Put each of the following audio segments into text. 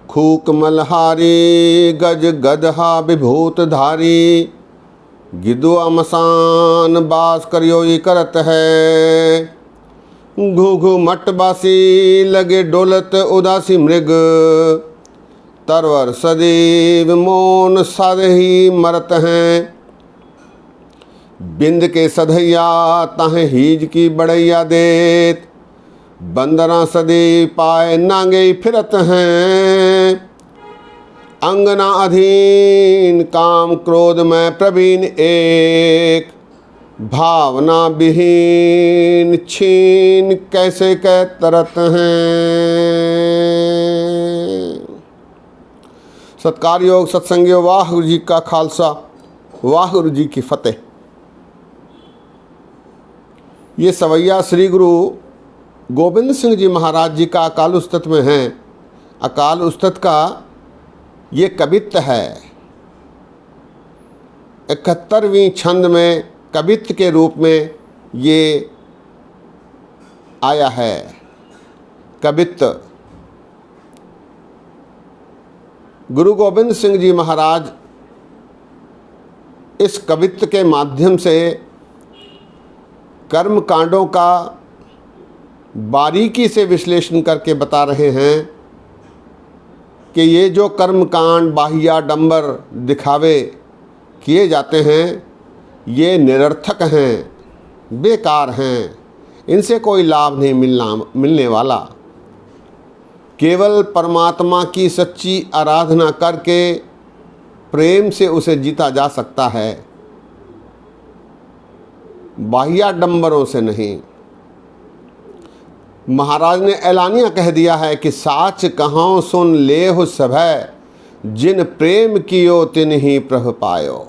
खूक मलहारी गज गदहा विभूत धारी, गिदुआ मसान बास करियोई करत है। घूघू मटबासी लगे डोलत उदासी मृग, तरवर सदैव मौन साधही मरत हैं। बिंद के सधैया ताहे हीज की बड़ैया देत, बंदरा सदैव पाए नांगे फिरत हैं। अंगना अधीन काम क्रोध में प्रवीण एक, भावना विहीन छीन कैसे कह तरत हैं। सत्कार योग सत्संग योग, वाहिगुरु जी का खालसा, वाहिगुरु जी की फतेह। ये सवैया श्री गुरु गोबिंद सिंह जी महाराज जी का अकाल उस्तत में हैं। अकाल उस्तत का ये कवित्त है। 71वीं छंद में कवित्त के रूप में ये आया है। कवित्त गुरु गोबिंद सिंह जी महाराज इस कवित्त के माध्यम से कर्म कांडों का बारीकी से विश्लेषण करके बता रहे हैं कि ये जो कर्म कांड बाह्याडंबर दिखावे किए जाते हैं, ये निरर्थक हैं, बेकार हैं, इनसे कोई लाभ नहीं मिलने वाला। केवल परमात्मा की सच्ची आराधना करके प्रेम से उसे जीता जा सकता है, बाह्याडंबरों से नहीं। महाराज ने ऐलानिया कह दिया है कि साच कहाँ सुन लेहु सभै, जिन प्रेम कियो तिन ही प्रभ पायो।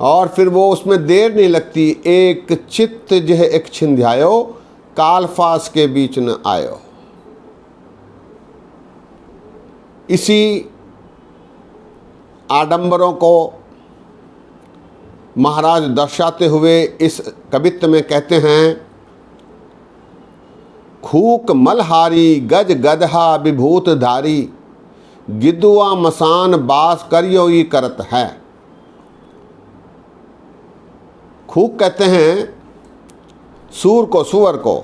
और फिर वो उसमें देर नहीं लगती, एक चित्त जह एक छिंध्यायो, कालफास के बीच न आयो। इसी आडंबरों को महाराज दर्शाते हुए इस कवित्त में कहते हैं, खूक मलहारी गज गदहा विभूत धारी, गिदुआ मसान बास करियोई करत है। खूक कहते हैं सूर को, सुअर को।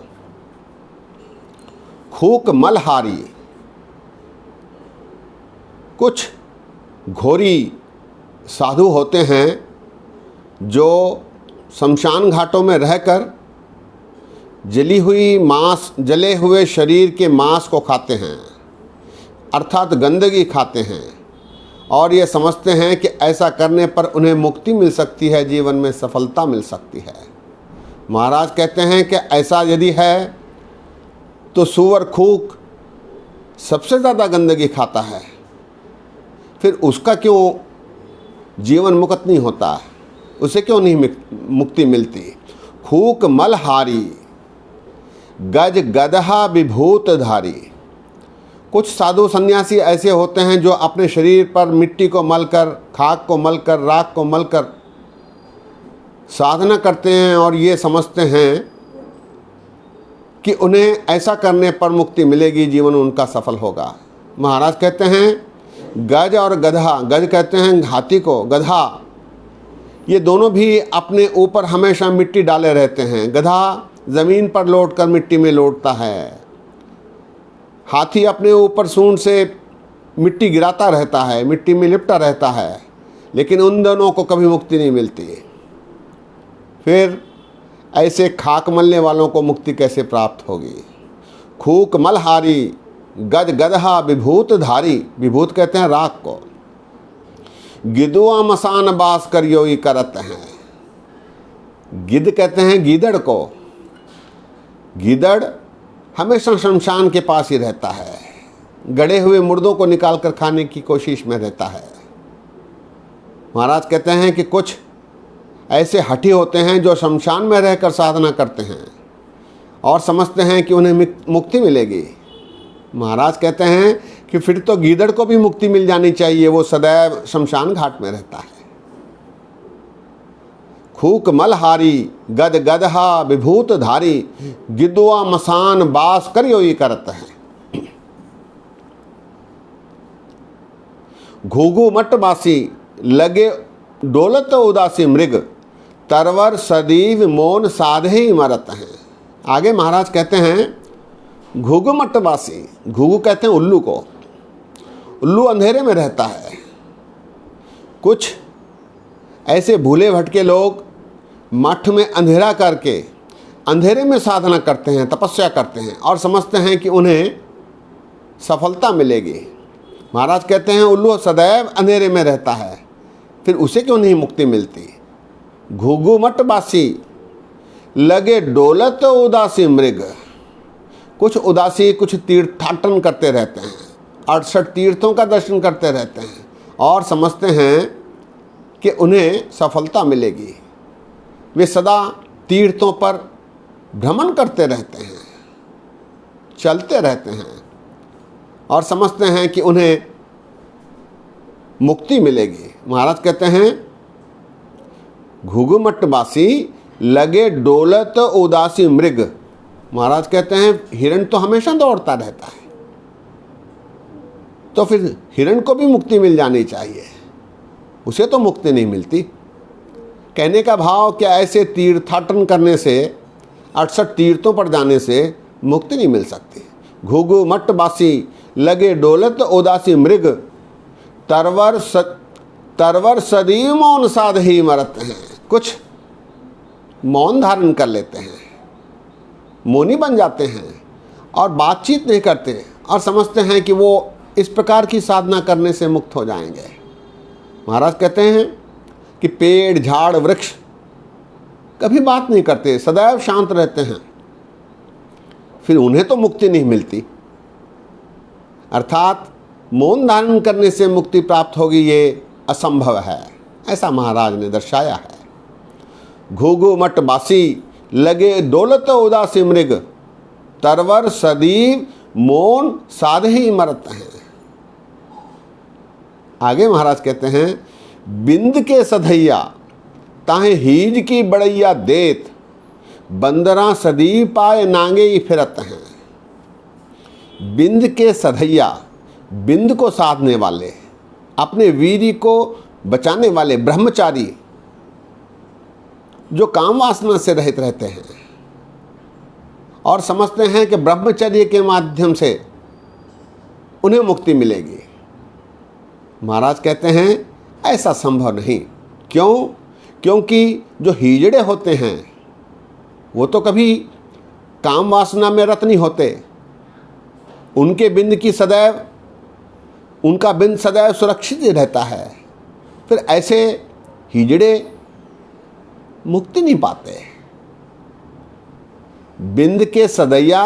खूक मलहारी, कुछ घोरी साधु होते हैं जो शमशान घाटों में रहकर जली हुई मांस, जले हुए शरीर के मांस को खाते हैं, अर्थात गंदगी खाते हैं, और ये समझते हैं कि ऐसा करने पर उन्हें मुक्ति मिल सकती है, जीवन में सफलता मिल सकती है। महाराज कहते हैं कि ऐसा यदि है तो सूअर खूक सबसे ज़्यादा गंदगी खाता है, फिर उसका क्यों जीवन मुक्त नहीं होता, उसे क्यों नहीं मुक्ति मिलती। खूक मलहारी गज गदहा विभूत धारी। कुछ साधु सन्यासी ऐसे होते हैं जो अपने शरीर पर मिट्टी को मलकर, खाक को मलकर, राख को मलकर साधना करते हैं और ये समझते हैं कि उन्हें ऐसा करने पर मुक्ति मिलेगी, जीवन उनका सफल होगा। महाराज कहते हैं गज और गधा, गज कहते हैं हाथी को, गधा, ये दोनों भी अपने ऊपर हमेशा मिट्टी डाले रहते हैं। गधा ज़मीन पर लौटकर मिट्टी में लौटता है, हाथी अपने ऊपर सूंड से मिट्टी गिराता रहता है, मिट्टी में लिपटा रहता है, लेकिन उन दोनों को कभी मुक्ति नहीं मिलती। फिर ऐसे खाक मलने वालों को मुक्ति कैसे प्राप्त होगी। खूक मलहारी गज गदहा विभूत धारी, विभूत कहते हैं राख को, गिदुआ मसान बास करियोई करत हैं। गिद्ध कहते हैं गीदड़ को। गीदड़ हमेशा शमशान के पास ही रहता है, गड़े हुए मुर्दों को निकालकर खाने की कोशिश में रहता है। महाराज कहते हैं कि कुछ ऐसे हठी होते हैं जो शमशान में रहकर साधना करते हैं और समझते हैं कि उन्हें मुक्ति मिलेगी। महाराज कहते हैं कि फिर तो गीदड़ को भी मुक्ति मिल जानी चाहिए, वो सदैव शमशान घाट में रहता है। खूक मलहारी गद गदहा विभूत धारी, गिदुआ मसान बास करियोई करत है। घूघू मट बासी लगे डोलत उदासी मृग, तरवर सदीव मौन साधे मरत हैं। आगे महाराज कहते हैं घूघू मट बासी, घूघू कहते हैं उल्लू को। उल्लू अंधेरे में रहता है। कुछ ऐसे भूले भटके लोग मठ में अंधेरा करके अंधेरे में साधना करते हैं, तपस्या करते हैं और समझते हैं कि उन्हें सफलता मिलेगी। महाराज कहते हैं उल्लू सदैव अंधेरे में रहता है, फिर उसे क्यों नहीं मुक्ति मिलती। घूघू मट बासी लगे डोलत उदासी मृग, कुछ उदासी कुछ तीर्थाटन करते रहते हैं, 68 तीर्थों का दर्शन करते रहते हैं और समझते हैं कि उन्हें सफलता मिलेगी। वे सदा तीर्थों पर भ्रमण करते रहते हैं, चलते रहते हैं और समझते हैं कि उन्हें मुक्ति मिलेगी। महाराज कहते हैं घूघू मट बासी लगे डोलत उदासी मृग। महाराज कहते हैं हिरण तो हमेशा दौड़ता रहता है, तो फिर हिरण को भी मुक्ति मिल जानी चाहिए, उसे तो मुक्ति नहीं मिलती। कहने का भाव क्या ऐसे तीर्थाटन करने से, 68 तीर्थों पर जाने से मुक्ति नहीं मिल सकती। घूघू मट बासी लगे डोलत उदासी मृग, तरवर सदीव मौन साध ही मरत हैं। कुछ मौन धारण कर लेते हैं, मौनी बन जाते हैं और बातचीत नहीं करते और समझते हैं कि वो इस प्रकार की साधना करने से मुक्त हो जाएंगे। महाराज कहते हैं कि पेड़ झाड़ वृक्ष कभी बात नहीं करते, सदैव शांत रहते हैं, फिर उन्हें तो मुक्ति नहीं मिलती। अर्थात मौन धारण करने से मुक्ति प्राप्त होगी ये असंभव है, ऐसा महाराज ने दर्शाया है। घूघू मट बासी लगे डोलत उदासी मृग, तरवर सदीव मौन साध ही मरत हैं। आगे महाराज कहते हैं बिंद के सधैया ताहे हीज की बड़ैया देत, बंदरा सदीव पाए नांगे ही फिरत हैं। बिंद के सधैया, बिंद को साधने वाले, अपने वीर्य को बचाने वाले ब्रह्मचारी जो काम वासना से रहित रहते हैं और समझते हैं कि ब्रह्मचर्य के माध्यम से उन्हें मुक्ति मिलेगी। महाराज कहते हैं ऐसा संभव नहीं। क्यों? क्योंकि जो हिजड़े होते हैं वो तो कभी काम वासना में रत नहीं होते, उनके बिंद की सदैव, उनका बिंद सदैव सुरक्षित ही रहता है। फिर ऐसे हिजड़े मुक्ति नहीं पाते। बिंद के सदैया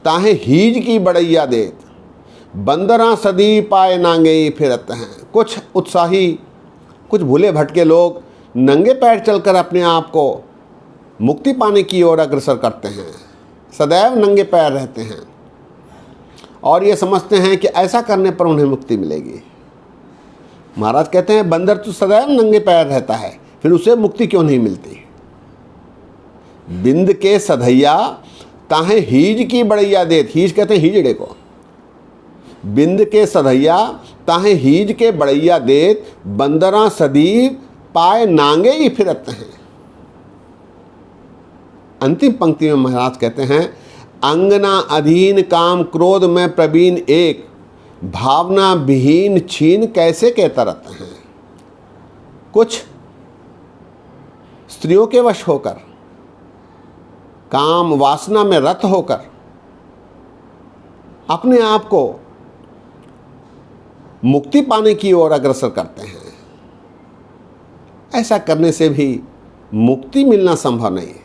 ताहे हीज की बड़ैया देत, बंदरा सदी पाए नांगे फिरत हैं। कुछ उत्साही, कुछ भूले भटके लोग नंगे पैर चलकर अपने आप को मुक्ति पाने की ओर अग्रसर करते हैं, सदैव नंगे पैर रहते हैं और ये समझते हैं कि ऐसा करने पर उन्हें मुक्ति मिलेगी। महाराज कहते हैं बंदर तो सदैव नंगे पैर रहता है, फिर उसे मुक्ति क्यों नहीं मिलती। बिंद के सधैया ताहे हीज की बड़ैया देत, हीज कहते हैं हिजड़े को। बिंद के सधैया ताहे हीज के बड़ैया देत, बंदरा सदीव पाए नांगे ही फिरत हैं। अंतिम पंक्ति में महाराज कहते हैं अंगना अधीन काम क्रोध में प्रवीण एक, भावना विहीन छीन कैसे के तरत हैं। कुछ स्त्रियों के वश होकर, काम वासना में रत होकर अपने आप को मुक्ति पाने की ओर अग्रसर करते हैं। ऐसा करने से भी मुक्ति मिलना संभव नहीं है।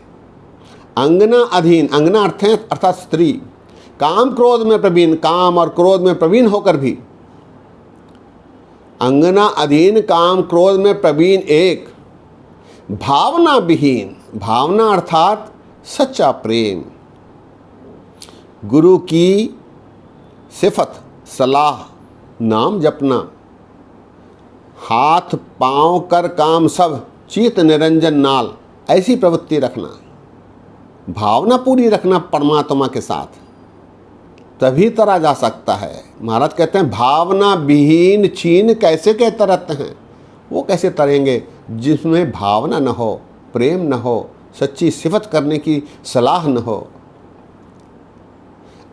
अंगना अधीन, अंगना अर्थात स्त्री, काम क्रोध में प्रवीण, काम और क्रोध में प्रवीण होकर भी अंगना अधीन काम क्रोध में प्रवीण एक, भावना विहीन, भावना अर्थात सच्चा प्रेम, गुरु की सिफत, सलाह, नाम जपना, हाथ पांव कर काम सब, चित निरंजन नाल, ऐसी प्रवृत्ति रखना, भावना पूरी रखना परमात्मा के साथ, तभी तरा जा सकता है। महाराज कहते हैं भावना विहीन छीन कैसे के तरत हैं। वो कैसे तरेंगे जिसमें भावना न हो, प्रेम न हो, सच्ची सिफत करने की सलाह न हो।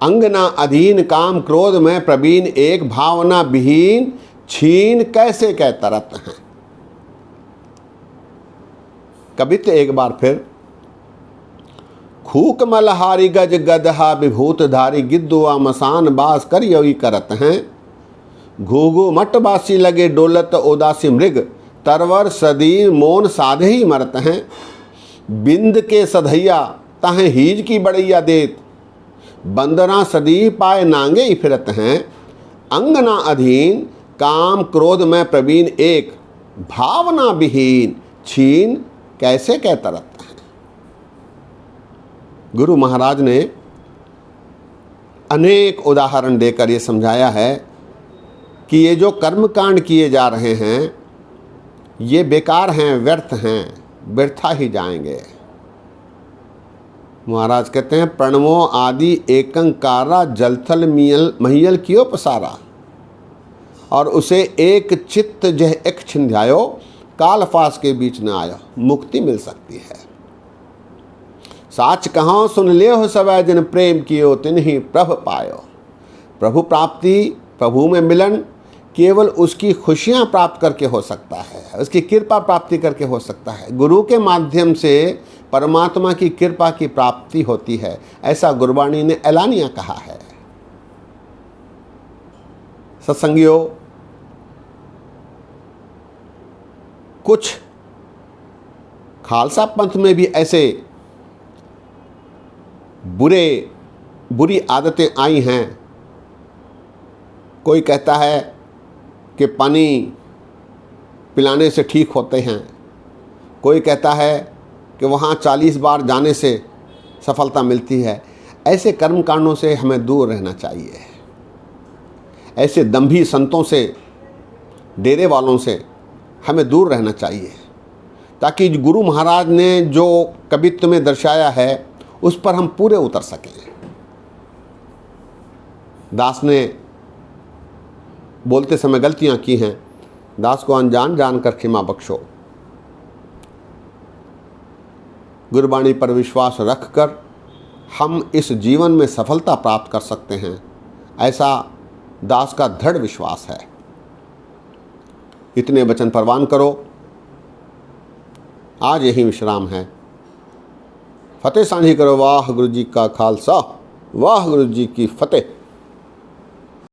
अंगना अधीन काम क्रोध में प्रवीण एक, भावना विहीन छीन कैसे कह तरत हैं। कवित्व एक बार फिर। खूक मलहारी गज गदहा विभूत धारी, गिद्दुआ मसान बास कर योगी करत हैं। घूघू मटबासी लगे डोलत उदासी मृग, तरवर सदी मोन साधे ही मरत हैं। बिंद के सधैया ताहे हीज की बड़ैया देत, बंदरा सदी पाए नांगे ही फिरत हैं। अंगना अधीन काम क्रोध में प्रवीण एक, भावना विहीन छीन कैसे कह तरत हैं। गुरु महाराज ने अनेक उदाहरण देकर ये समझाया है कि ये जो कर्मकांड किए जा रहे हैं ये बेकार हैं, व्यर्थ हैं, व्यर्था ही जाएंगे। महाराज कहते हैं प्रणवो आदि एकंकारा, जलथल महियल कियो पसारा, और उसे एक चित्त जह एक छिंध्यायो, काल फास के बीच न आयो। मुक्ति मिल सकती है। साच कहो सुन ले हो सवै, जिन प्रेम कियो तिन्हीं प्रभ पायो। प्रभु प्राप्ति, प्रभु में मिलन केवल उसकी खुशियां प्राप्त करके हो सकता है, उसकी कृपा प्राप्ति करके हो सकता है। गुरु के माध्यम से परमात्मा की कृपा की प्राप्ति होती है, ऐसा गुरबाणी ने एलानिया कहा है। सत्संगियों, कुछ खालसा पंथ में भी ऐसे बुरी आदतें आई हैं। कोई कहता है कि पानी पिलाने से ठीक होते हैं, कोई कहता है कि वहाँ 40 बार जाने से सफलता मिलती है। ऐसे कर्मकांडों से हमें दूर रहना चाहिए। ऐसे दंभी संतों से, डेरे वालों से हमें दूर रहना चाहिए, ताकि गुरु महाराज ने जो कवित्व में दर्शाया है उस पर हम पूरे उतर सकें। दास ने बोलते समय गलतियां की हैं, दास को अनजान जानकर क्षमा बख्शो। गुरबाणी पर विश्वास रखकर हम इस जीवन में सफलता प्राप्त कर सकते हैं, ऐसा दास का दृढ़ विश्वास है। इतने वचन परवान करो। आज यही विश्राम है। फतेह सांझी करो। वाह गुरु जी का खालसा, वाह गुरु जी की फतेह।